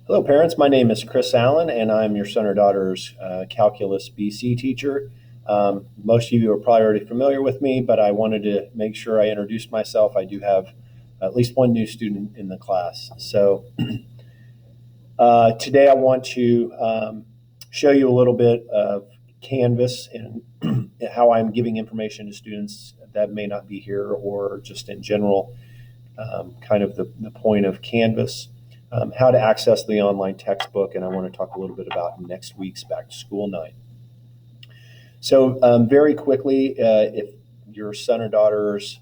Hello, parents. My name is Chris Allen, and I'm your son or daughter's Calculus BC teacher. Most of you are probably already familiar with me, but I wanted to make sure I introduced myself. I do have at least one new student in the class. So today I want to show you a little bit of Canvas and how I'm giving information to students that may not be here or just in general, kind of the point of Canvas. How to access the online textbook, and I want to talk a little bit about next week's back to school night. So very quickly, if your son or daughter's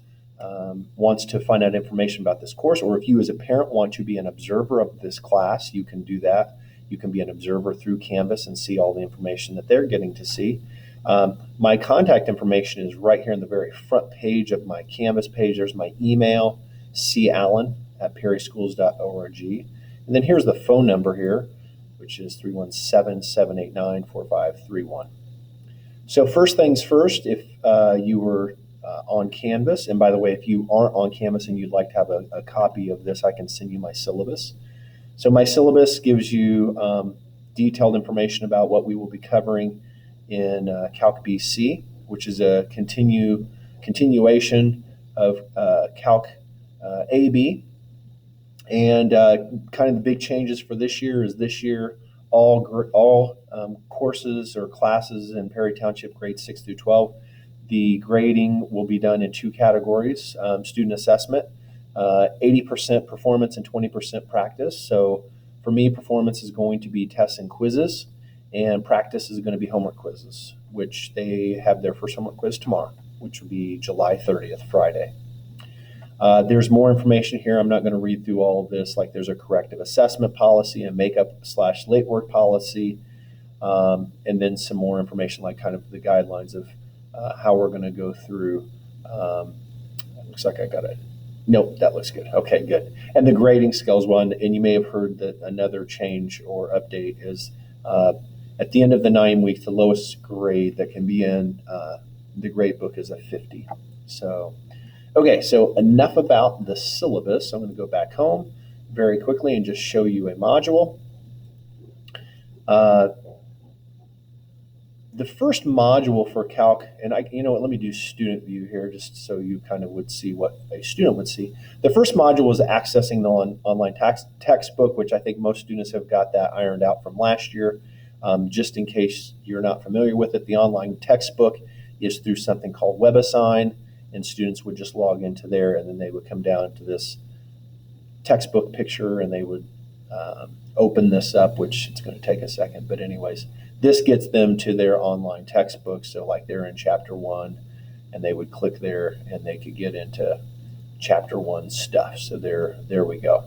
wants to find out information about this course, or if you as a parent want to be an observer of this class, you can do that. You can be an observer through Canvas and see all the information that they're getting to see. My contact information is right here in the very front page of my Canvas page. There's my email, callen@perryschools.org. And then here's the phone number here, which is 317-789-4531. So first things first, if you were on Canvas, and by the way, if you aren't on Canvas and you'd like to have a copy of this, I can send you my syllabus. So my syllabus gives you detailed information about what we will be covering in Calc BC, which is a continuation of Calc AB. And kind of the big changes for this year is all courses or classes in Perry Township grades 6 through 12, the grading will be done in two categories: student assessment, 80% performance and 20% practice. So for me, performance is going to be tests and quizzes, and practice is going to be homework quizzes, which they have their first homework quiz tomorrow, which will be July 30th, Friday. There's more information here. I'm not going to read through all of this. Like, there's a corrective assessment policy, a makeup/late work policy, and then some more information like kind of the guidelines of how we're going to go through. Looks like I got it. Nope, that looks good. Okay, good. And the grading scales one, and you may have heard that another change or update is at the end of the 9 weeks, the lowest grade that can be in the grade book is a 50. So okay, so enough about the syllabus. I'm going to go back home very quickly and just show you a module. The first module for Calc, and let me do student view here just so you kind of would see what a student would see. The first module is accessing the online textbook, which I think most students have got that ironed out from last year. Just in case you're not familiar with it, the online textbook is through something called WebAssign. And students would just log into there, and then they would come down to this textbook picture, and they would open this up, which it's going to take a second. But anyways, this gets them to their online textbook. So like they're in chapter 1, and they would click there, and they could get into chapter 1 stuff. So there we go.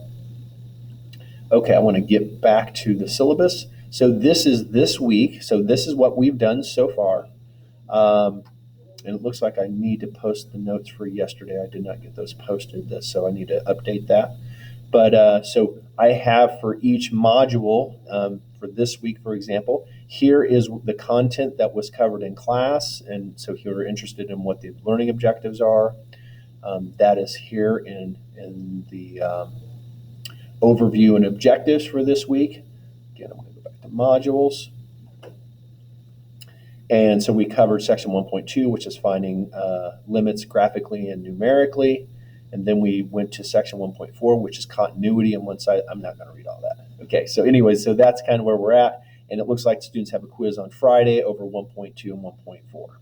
Okay, I want to get back to the syllabus. So this is this week. So this is what we've done so far. And it looks like I need to post the notes for yesterday. I did not get those posted, so I need to update that. But so I have for each module for this week, for example, here is the content that was covered in class. And so if you're interested in what the learning objectives are, that is here in the overview and objectives for this week. Again, I'm going to go back to modules. And so we covered section 1.2, which is finding limits graphically and numerically. And then we went to section 1.4, which is continuity on one side. I'm not going to read all that. Okay, so anyway, so that's kind of where we're at. And it looks like students have a quiz on Friday over 1.2 and 1.4.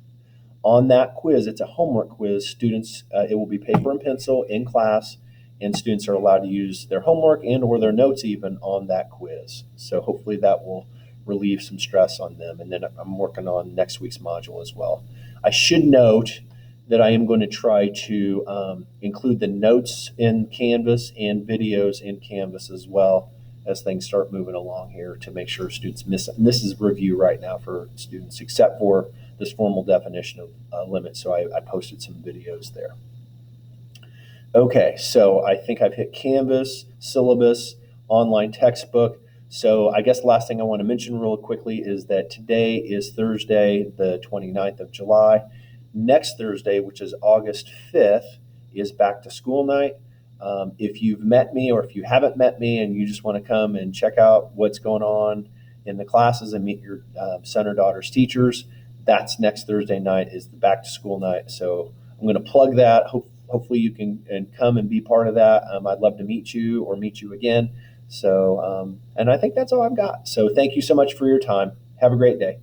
On that quiz, it's a homework quiz. Students, it will be paper and pencil in class, and students are allowed to use their homework and or their notes even on that quiz. So hopefully that will relieve some stress on them. And then I'm working on next week's module as well. I should note that I am going to try to include the notes in Canvas and videos in Canvas as well as things start moving along here to make sure students miss it. And this is review right now for students, except for this formal definition of limit. So I posted some videos there. Okay, so I think I've hit Canvas, syllabus, online textbook. So I guess the last thing I want to mention real quickly is that today is Thursday, the 29th of July. Next Thursday, which is August 5th, is back to school night. If you've met me or if you haven't met me and you just want to come and check out what's going on in the classes and meet your son or daughter's teachers, that's next Thursday night is the back to school night. So I'm going to plug that. Hopefully you can and come and be part of that. I'd love to meet you or meet you again. So, and I think that's all I've got. So thank you so much for your time. Have a great day.